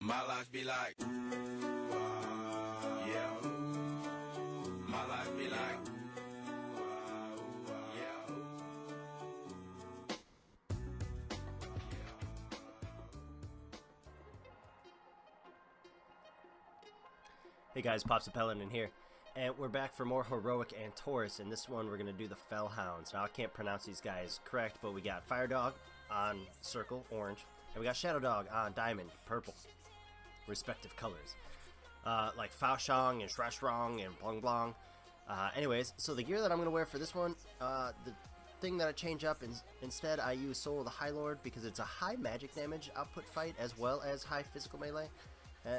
My life be like, yeah. My life be like, yeah. Hey guys, Pops Pelletin here, and we're back for more Heroic and Taurus. In this one, we're going to do the Felhounds. Now, I can't pronounce these guys correct, but we got Fire Dog on Circle, orange, and we got Shadow Dog on Diamond, purple, respective colors. Like Faoshang and Shrashrong and Blong Blong. Anyways, so the gear that I'm going to wear for this one, the thing that I change up, instead I use Soul of the High Lord because it's a high magic damage output fight as well as high physical melee.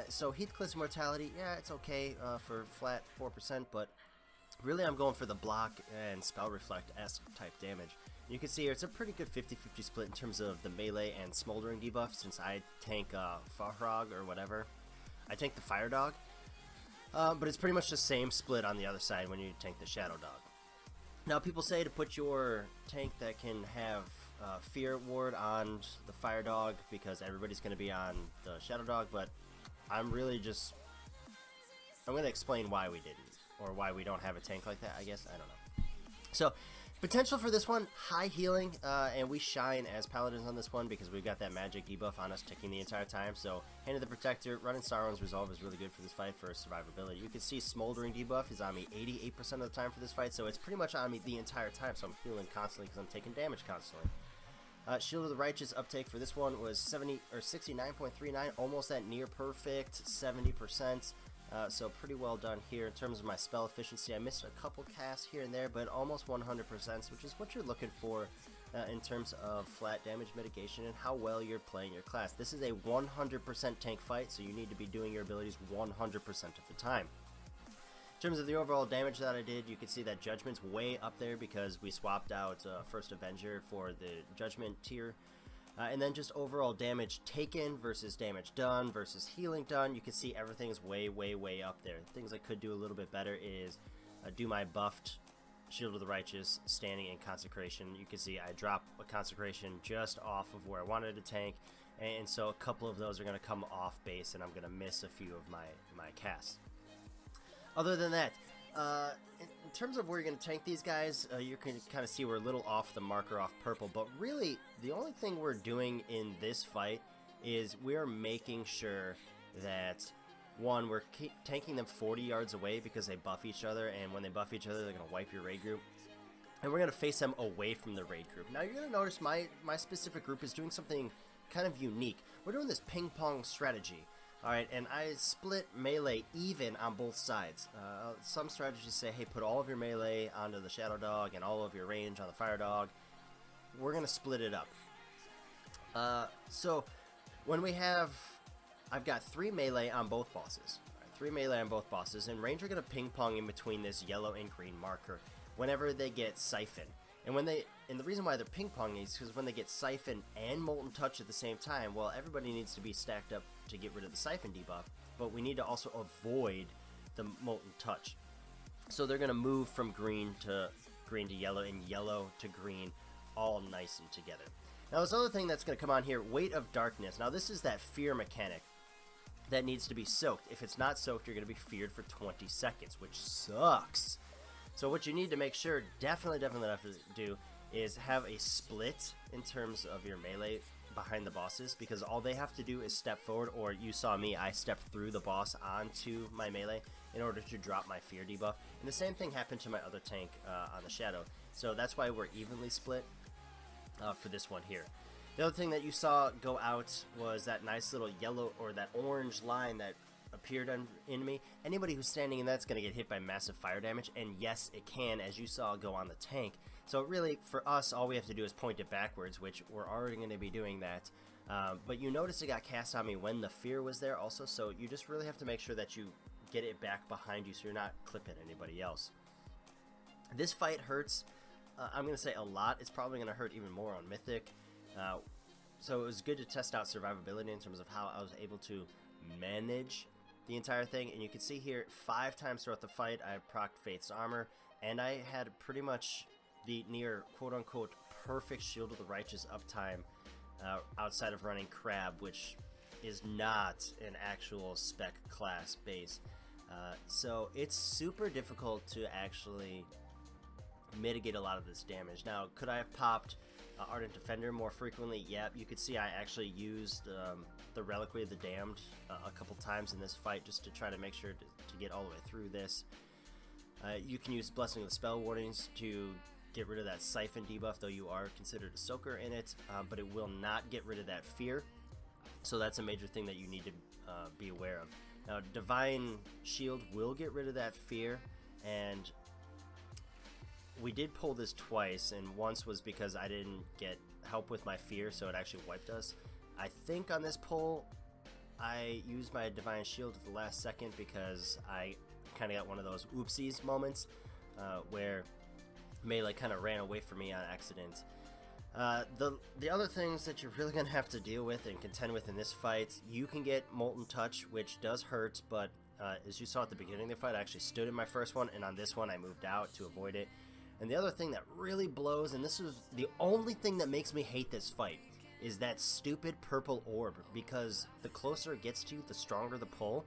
So Heathcliff's Immortality, yeah, it's okay for flat 4%, but really I'm going for the block and Spell Reflect-esque type damage. You can see here it's a pretty good 50-50 split in terms of the melee and Smoldering debuff, since I tank Fahrog or whatever. I tank the Fire Dog, but it's pretty much the same split on the other side when you tank the Shadow Dog. Now people say to put your tank that can have Fear Ward on the Fire Dog because everybody's going to be on the Shadow Dog, but I'm going to explain why we didn't, or why we don't have a tank like that, I guess. I don't know. So, potential for this one, high healing, and we shine as paladins on this one because we've got that magic debuff on us ticking the entire time. So, Hand of the Protector, running Sauron's Resolve is really good for this fight for survivability. You can see Smoldering debuff is on me 88% of the time for this fight, so it's pretty much on me the entire time, so I'm healing constantly because I'm taking damage constantly. Shield of the Righteous uptake for this one was 69.39, almost at near perfect 70%. So pretty well done here in terms of my spell efficiency. I missed a couple casts here and there, but almost 100%, which is what you're looking for in terms of flat damage mitigation and how well you're playing your class. This is a 100% tank fight, so you need to be doing your abilities 100% of the time. In terms of the overall damage that I did, you can see that Judgment's way up there because we swapped out First Avenger for the Judgment tier. And then just overall damage taken versus damage done versus healing done, you can see everything's way, way, way up there. Things I could do a little bit better is do my buffed Shield of the Righteous standing in Consecration. You can see I drop a Consecration just off of where I wanted to tank, and so a couple of those are going to come off base and I'm going to miss a few of my casts. Other than that, in terms of where you're going to tank these guys, you can kind of see we're a little off the marker, off purple, but really the only thing we're doing in this fight is we're making sure that, one, we're tanking them 40 yards away because they buff each other, and when they buff each other, they're going to wipe your raid group. And we're going to face them away from the raid group. Now, you're going to notice my specific group is doing something kind of unique. We're doing this ping-pong strategy. Alright, and I split melee even on both sides. Some strategies say, hey, put all of your melee onto the Shadow Dog and all of your range on the Fire Dog. We're going to split it up. So, when we have... I've got 3 melee on both bosses. Right, 3 melee on both bosses, and range are going to ping-pong in between this yellow and green marker whenever they get Siphon. And the reason why they're ping-ponging is because when they get Siphon and Molten Touch at the same time, well, everybody needs to be stacked up to get rid of the Siphon debuff, but we need to also avoid the Molten Touch. So they're going to move from green to yellow and yellow to green, all nice and together. Now, this other thing that's going to come on here, Weight of Darkness. Now, this is that fear mechanic that needs to be soaked. If it's not soaked, you're going to be feared for 20 seconds, which sucks. So what you need to make sure, definitely have to do, is have a split in terms of your melee behind the bosses, because all they have to do is step forward, or you saw me, I stepped through the boss onto my melee in order to drop my fear debuff. And the same thing happened to my other tank on the Shadow. So that's why we're evenly split for this one here. The other thing that you saw go out was that nice little yellow or that orange line that appeared in me. Anybody who's standing in that's going to get hit by massive fire damage, and yes, it can, as you saw, go on the tank. So really, for us, all we have to do is point it backwards, which we're already going to be doing that. But you notice it got cast on me when the fear was there also, so you just really have to make sure that you get it back behind you so you're not clipping anybody else. This fight hurts, I'm going to say a lot. It's probably going to hurt even more on Mythic. So it was good to test out survivability in terms of how I was able to manage the entire thing, and you can see here 5 times throughout the fight I procced Faith's Armor, and I had pretty much the near quote-unquote perfect Shield of the Righteous uptime outside of running Crab, which is not an actual spec class base. So it's super difficult to actually mitigate a lot of this damage. Now, could I have popped Ardent Defender more frequently? Yep, you could see I actually used the Reliquary of the Damned a couple times in this fight just to try to make sure to get all the way through this. You can use Blessing of the Spell Warnings to get rid of that Siphon debuff, though you are considered a soaker in it, but it will not get rid of that fear. So that's a major thing that you need to be aware of. Now, Divine Shield will get rid of that fear, and we did pull this twice, and once was because I didn't get help with my fear, so it actually wiped us. I think on this pull, I used my Divine Shield at the last second because I kind of got one of those oopsies moments where Melee kind of ran away from me on accident. The other things that you're really going to have to deal with and contend with in this fight, you can get Molten Touch, which does hurt, but as you saw at the beginning of the fight, I actually stood in my first one, and on this one I moved out to avoid it. And the other thing that really blows, and this is the only thing that makes me hate this fight, is that stupid purple orb, because the closer it gets to you, the stronger the pull.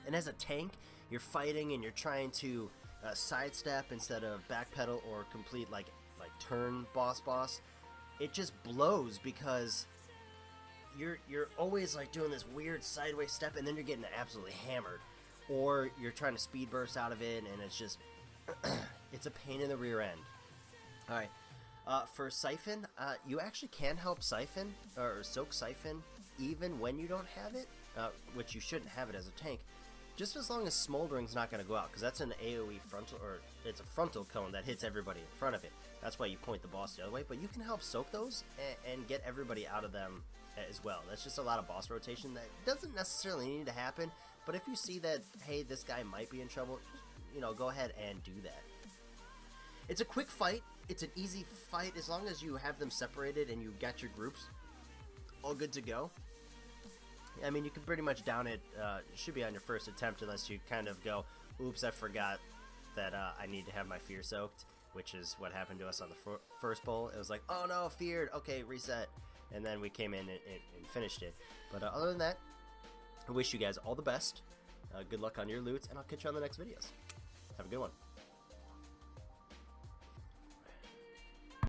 And as a tank, you're fighting and you're trying to sidestep instead of backpedal or complete like turn boss. It just blows because you're always like doing this weird sideways step, and then you're getting absolutely hammered, or you're trying to speed burst out of it, and it's just it's a pain in the rear end. All right, for Siphon, you actually can help Siphon or soak Siphon even when you don't have it, which you shouldn't have it as a tank. Just as long as Smoldering's not going to go out, because that's an AoE frontal, or it's a frontal cone that hits everybody in front of it. That's why you point the boss the other way, but you can help soak those and get everybody out of them as well. That's just a lot of boss rotation that doesn't necessarily need to happen, but if you see that, hey, this guy might be in trouble, go ahead and do that. It's a quick fight. It's an easy fight as long as you have them separated and you've got your groups all good to go. I mean, you can pretty much down it. It should be on your first attempt unless you kind of go, oops, I forgot that I need to have my fear soaked, which is what happened to us on the first pull. It was like, oh no, feared, okay, reset. And then we came in and finished it. But other than that, I wish you guys all the best. Good luck on your loot, and I'll catch you on the next videos. Have a good one.